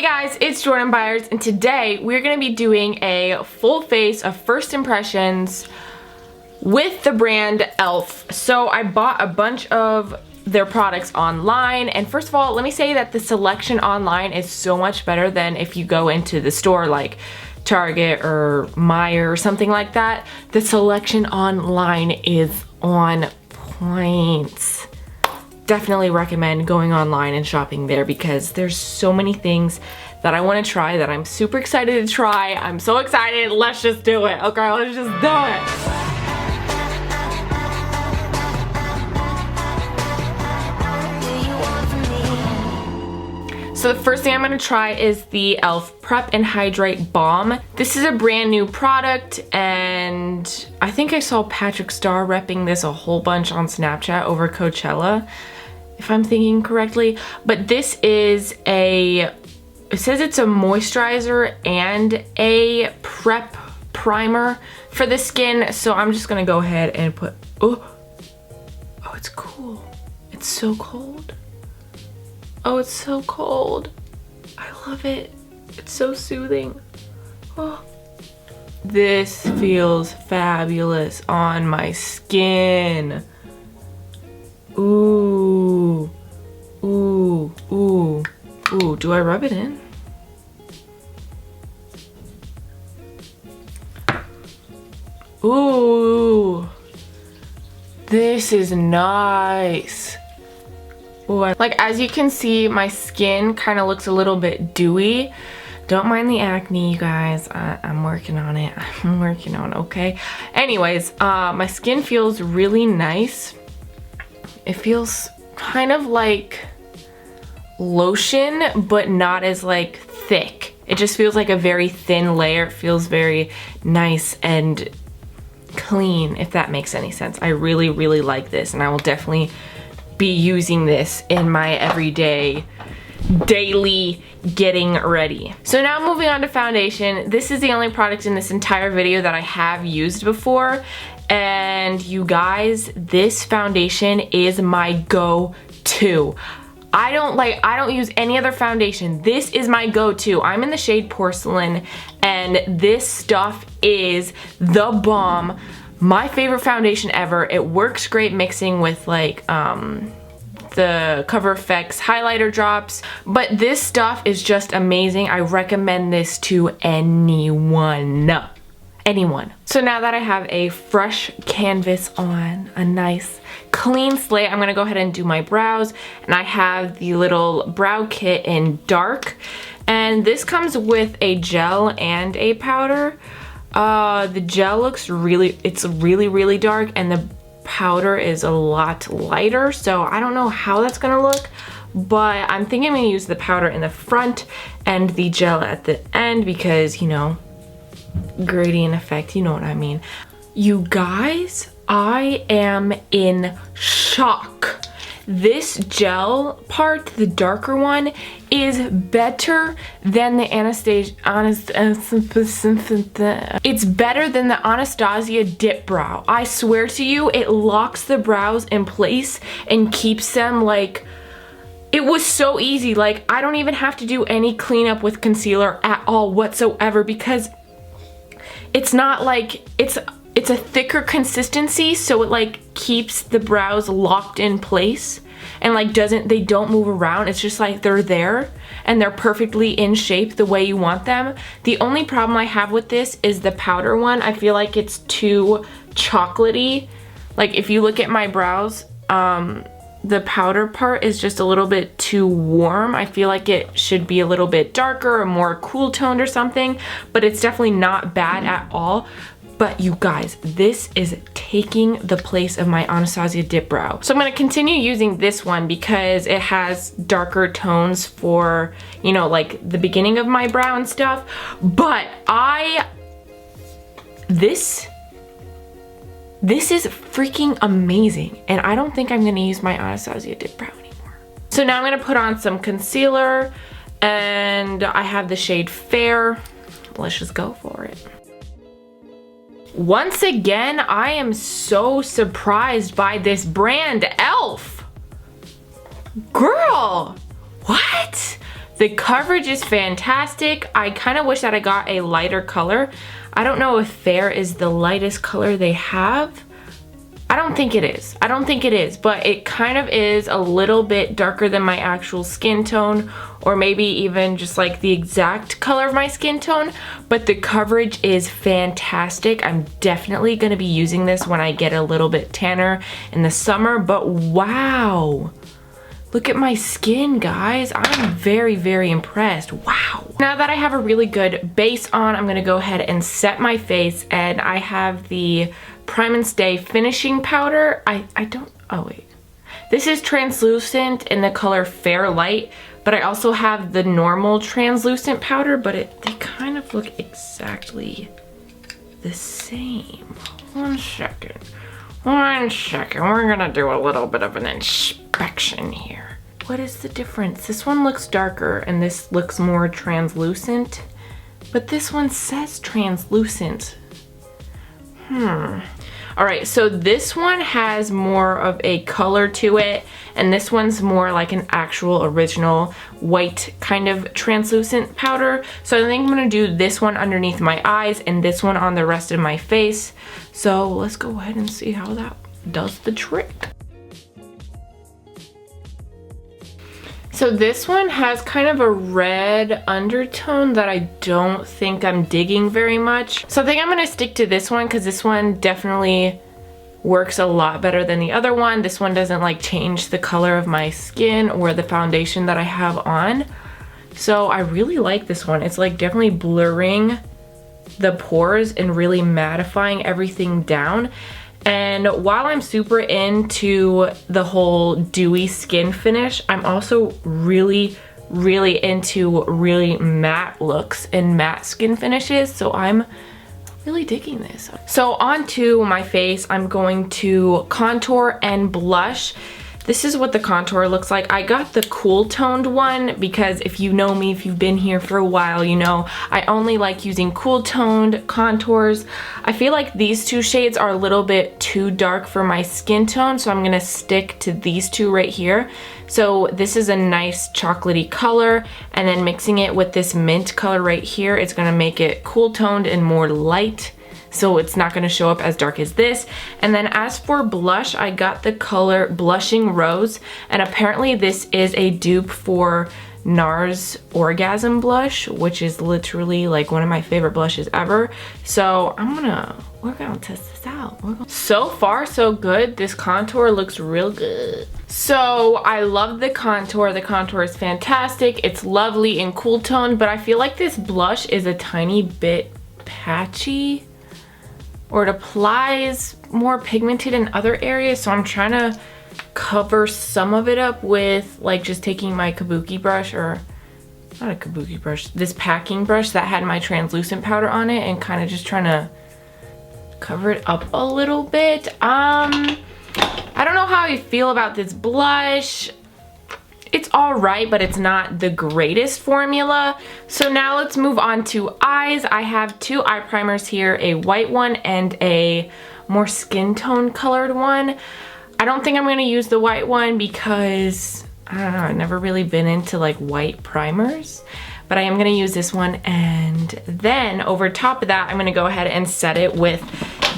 Hey guys, it's Jordan Byers, and today we're going to be doing a full face of first impressions with the brand e.l.f. So I bought a bunch of their products online, and first of all, let me say that the selection online is so much better than if you go into the store like Target or Myers or something like that. The selection online is on point. Definitely recommend going online and shopping there because there's so many things that I want to try that I'm super excited to try. I'm so excited. Let's just do it. Okay, let's just do it. So the first thing I'm going to try is the e.l.f. Prep and Hydrate Balm. This is a brand new product, and I think I saw Patrick Starr repping this a whole bunch on Snapchat over Coachella, if I'm thinking correctly. But this is it says it's a moisturizer and a prep primer for the skin. So I'm just going to go ahead and put, oh, it's cool. It's so cold. Oh, it's so cold. I love it. It's so soothing. Oh. This feels fabulous on my skin. Ooh. Ooh. Ooh. Ooh. Do I rub it in? Ooh. This is nice. Like, as you can see, my skin kind of looks a little bit dewy. Don't mind the acne, you guys. I'm working on it. I'm working on it, okay? Anyways, my skin feels really nice. It feels kind of like lotion, but not as like thick. It just feels like a very thin layer. It feels very nice and clean, if that makes any sense. I really, really like this, and I will definitely be using this in my everyday, daily getting ready. So now moving on to foundation. This is the only product in this entire video that I have used before, and you guys, this foundation is my go-to. I don't use any other foundation. This is my go-to. I'm in the shade Porcelain, and this stuff is the bomb. My favorite foundation ever. It works great mixing with like the Cover FX highlighter drops, but this stuff is just amazing. I recommend this to anyone. So now that I have a fresh canvas on, a nice clean slate, I'm gonna go ahead and do my brows, and I have the little brow kit in dark, and this comes with a gel and a powder. The gel looks it's really dark, and the powder is a lot lighter, so I don't know how that's gonna look, but I'm thinking I'm gonna use the powder in the front and the gel at the end because, you know, gradient effect, you know what I mean. You guys, I am in shock. This gel part, the darker one, is better than the it's better than the Anastasia Dip Brow. I swear to you, it locks the brows in place and keeps them like, it was so easy. Like, I don't even have to do any cleanup with concealer at all whatsoever because it's not like, it's a thicker consistency, so it like keeps the brows locked in place and like they don't move around. It's just like they're there and they're perfectly in shape the way you want them. The only problem I have with this is the powder one. I feel like it's too chocolatey. Like, if you look at my brows, the powder part is just a little bit too warm. I feel like it should be a little bit darker or more cool toned or something, but it's definitely not bad at all. But you guys, this is taking the place of my Anastasia Dip Brow. So I'm gonna continue using this one because it has darker tones for, you know, like the beginning of my brow and stuff. But this is freaking amazing. And I don't think I'm gonna use my Anastasia Dip Brow anymore. So now I'm gonna put on some concealer, and I have the shade Fair. Let's just go for it. Once again, I am so surprised by this brand, e.l.f. Girl, what? The coverage is fantastic. I kind of wish that I got a lighter color. I don't know if Fair is the lightest color they have. I don't think it is. I don't think it is, but it kind of is a little bit darker than my actual skin tone, or maybe even just like the exact color of my skin tone, but the coverage is fantastic. I'm definitely gonna be using this when I get a little bit tanner in the summer, but wow. Look at my skin, guys. I'm very, very impressed. Wow. Now that I have a really good base on, I'm gonna go ahead and set my face, and I have the Prime and Stay finishing powder. Oh wait. This is translucent in the color Fair Light, but I also have the normal translucent powder, but they kind of look exactly the same. One second. We're gonna do a little bit of an inspection here. What is the difference? This one looks darker and this looks more translucent, but this one says translucent. All right, so this one has more of a color to it, and this one's more like an actual original white kind of translucent powder. So I think I'm gonna do this one underneath my eyes and this one on the rest of my face. So let's go ahead and see how that does the trick. So this one has kind of a red undertone that I don't think I'm digging very much. So I think I'm gonna stick to this one because this one definitely works a lot better than the other one. This one doesn't like change the color of my skin or the foundation that I have on. So I really like this one. It's like definitely blurring the pores and really mattifying everything down. And while I'm super into the whole dewy skin finish, I'm also really into really matte looks and matte skin finishes. So I'm really digging this. So onto my face, I'm going to contour and blush. This is what the contour looks like. I got the cool toned one because if you know me, if you've been here for a while, you know I only like using cool toned contours. I feel like these two shades are a little bit too dark for my skin tone, so I'm gonna stick to these two right here. So this is a nice chocolatey color, and then mixing it with this mint color right here, it's gonna make it cool toned and more light. So it's not gonna show up as dark as this. And then as for blush, I got the color Blushing Rose, and apparently this is a dupe for NARS Orgasm Blush, which is literally like one of my favorite blushes ever. So we're gonna test this out. So far, so good. This contour looks real good. So I love the contour. The contour is fantastic. It's lovely and cool tone, but I feel like this blush is a tiny bit patchy, or it applies more pigmented in other areas. So I'm trying to cover some of it up with like just taking my kabuki brush, or not a kabuki brush, this packing brush that had my translucent powder on it, and kind of just trying to cover it up a little bit. I don't know how I feel about this blush. It's all right, but it's not the greatest formula. So now let's move on to eyes. I have two eye primers here, a white one and a more skin tone colored one. I don't think I'm gonna use the white one because, I don't know, I've never really been into like white primers, but I am gonna use this one. And then over top of that, I'm gonna go ahead and set it with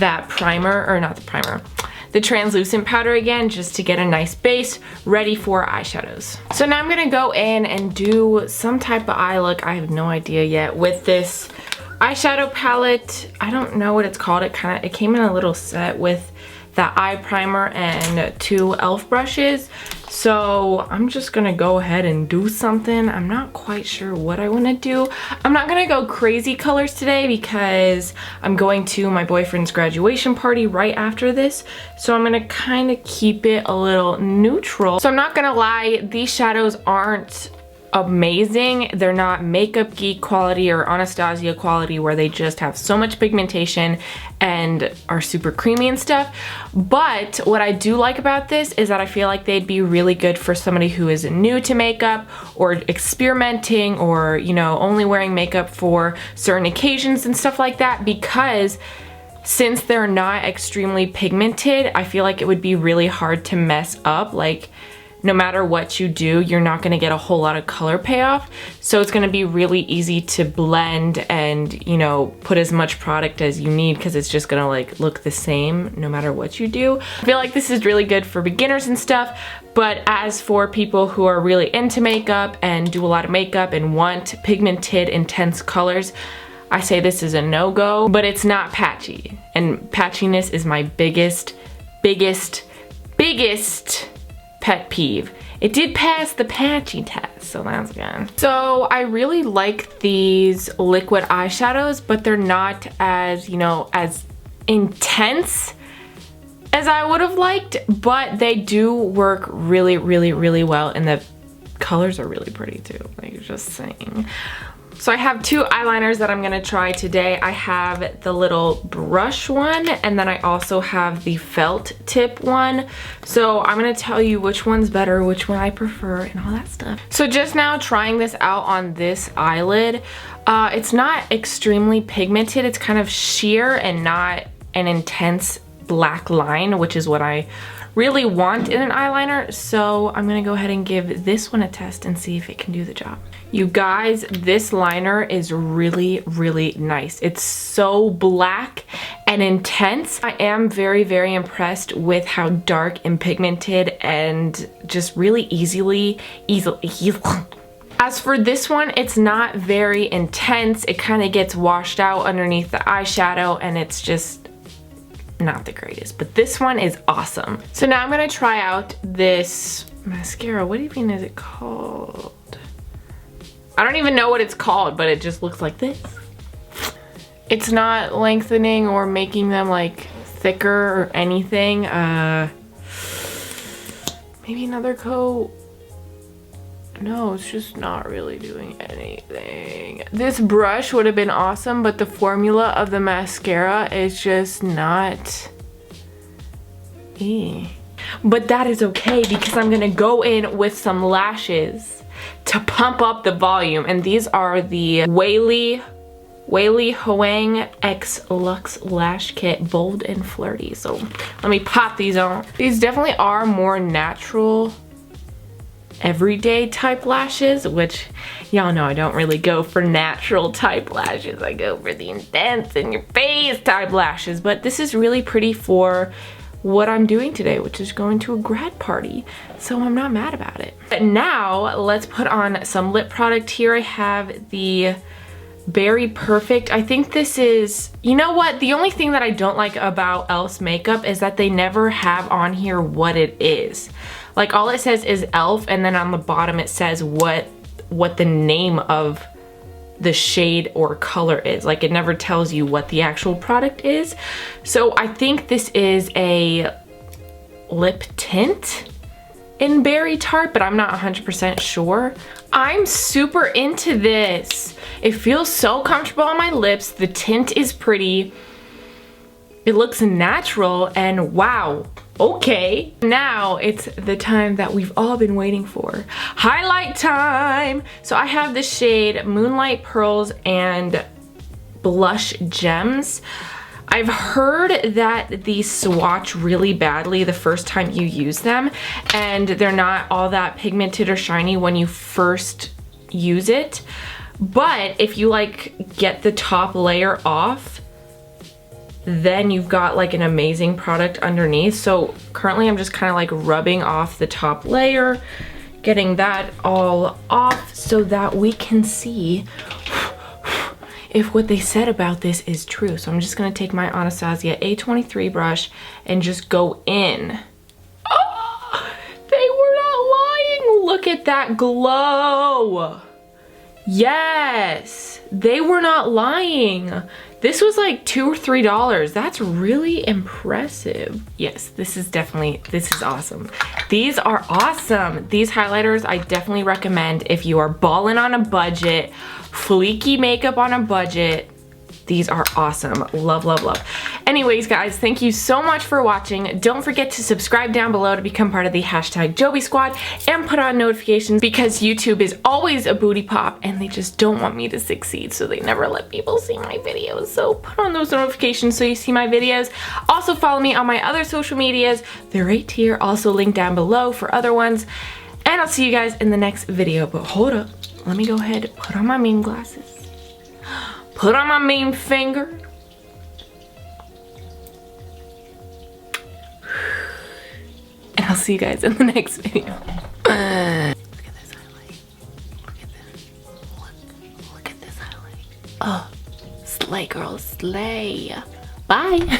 that primer, or not the primer, the translucent powder again, just to get a nice base ready for eyeshadows. So now I'm gonna go in and do some type of eye look. I have no idea yet with this eyeshadow palette. I don't know what it's called. It came in a little set with that eye primer and two e.l.f. brushes. So I'm just gonna go ahead and do something. I'm not quite sure what I wanna do. I'm not gonna go crazy colors today because I'm going to my boyfriend's graduation party right after this. So I'm gonna kind of keep it a little neutral. So I'm not gonna lie, these shadows aren't amazing. They're not Makeup Geek quality or Anastasia quality where they just have so much pigmentation and are super creamy and stuff. But what I do like about this is that I feel like they'd be really good for somebody who is new to makeup or experimenting, or, you know, only wearing makeup for certain occasions and stuff like that, because since they're not extremely pigmented, I feel like it would be really hard to mess up. Like, no matter what you do, you're not gonna get a whole lot of color payoff. So it's gonna be really easy to blend and, you know, put as much product as you need because it's just gonna like look the same no matter what you do. I feel like this is really good for beginners and stuff, but as for people who are really into makeup and do a lot of makeup and want pigmented, intense colors, I say this is a no-go, but it's not patchy. And patchiness is my biggest pet peeve. It did pass the patchy test, so that's good. So I really like these liquid eyeshadows, but they're not as, you know, as intense as I would have liked, but they do work really well, and the colors are really pretty too, like just saying. So I have two eyeliners that I'm gonna try today. I have the little brush one, and then I also have the felt tip one. So I'm gonna tell you which one's better, which one I prefer, and all that stuff. So just now trying this out on this eyelid, it's not extremely pigmented. It's kind of sheer and not an intense black line, which is what I really want in an eyeliner. So I'm gonna go ahead and give this one a test and see if it can do the job. You guys, this liner is really nice. It's so black and intense. I am very impressed with how dark and pigmented and just really easily. As for this one, it's not very intense. It kind of gets washed out underneath the eyeshadow, and it's just not the greatest, but this one is awesome. So now I'm gonna try out this mascara. What even is it called? I don't even know what it's called, but it just looks like this. It's not lengthening or making them like thicker or anything. Maybe another coat. No, it's just not really doing anything. This brush would have been awesome, but the formula of the mascara is just not. But that is okay because I'm gonna go in with some lashes to pump up the volume, and these are the Whaley Hoang X Luxe Lash Kit Bold and Flirty. So let me pop these on. These definitely are more natural, everyday type lashes, which y'all know I don't really go for natural type lashes. I go for the intense in your face type lashes, but this is really pretty for what I'm doing today, which is going to a grad party, so I'm not mad about it. But now let's put on some lip product. Here I have the Berry Perfect. I think this is, you know what, the only thing that I don't like about e.l.f.'s makeup is that they never have on here what it is. Like, all it says is e.l.f. and then on the bottom it says what the name of the shade or color is. Like, it never tells you what the actual product is. So I think this is a lip tint in Berry Tart, but I'm not 100% sure. I'm super into this. It feels so comfortable on my lips. The tint is pretty. It looks natural, and wow, okay. Now it's the time that we've all been waiting for. Highlight time! So I have the shade Moonlight Pearls and Blush Gems. I've heard that these swatch really badly the first time you use them, and they're not all that pigmented or shiny when you first use it. But if you like get the top layer off, then you've got like an amazing product underneath. So currently I'm just kind of like rubbing off the top layer, getting that all off so that we can see if what they said about this is true. So I'm just gonna take my Anastasia A23 brush and just go in. Oh, they were not lying. Look at that glow. Yes, they were not lying. This was like $2 or $3. That's really impressive. Yes, this is awesome. These are awesome. These highlighters I definitely recommend if you are balling on a budget, fleeky makeup on a budget. These are awesome. Love, love, love. Anyways, guys, thank you so much for watching. Don't forget to subscribe down below to become part of the hashtag Joby squad and put on notifications because YouTube is always a booty pop and they just don't want me to succeed, so they never let people see my videos. So put on those notifications so you see my videos. Also follow me on my other social medias. They're right here, also linked down below for other ones. And I'll see you guys in the next video. But hold up, let me go ahead and put on my meme glasses. Put on my meme finger. And I'll see you guys in the next video. Look at this highlight. Look at this. Look at this highlight. Oh, slay girl, slay. Bye.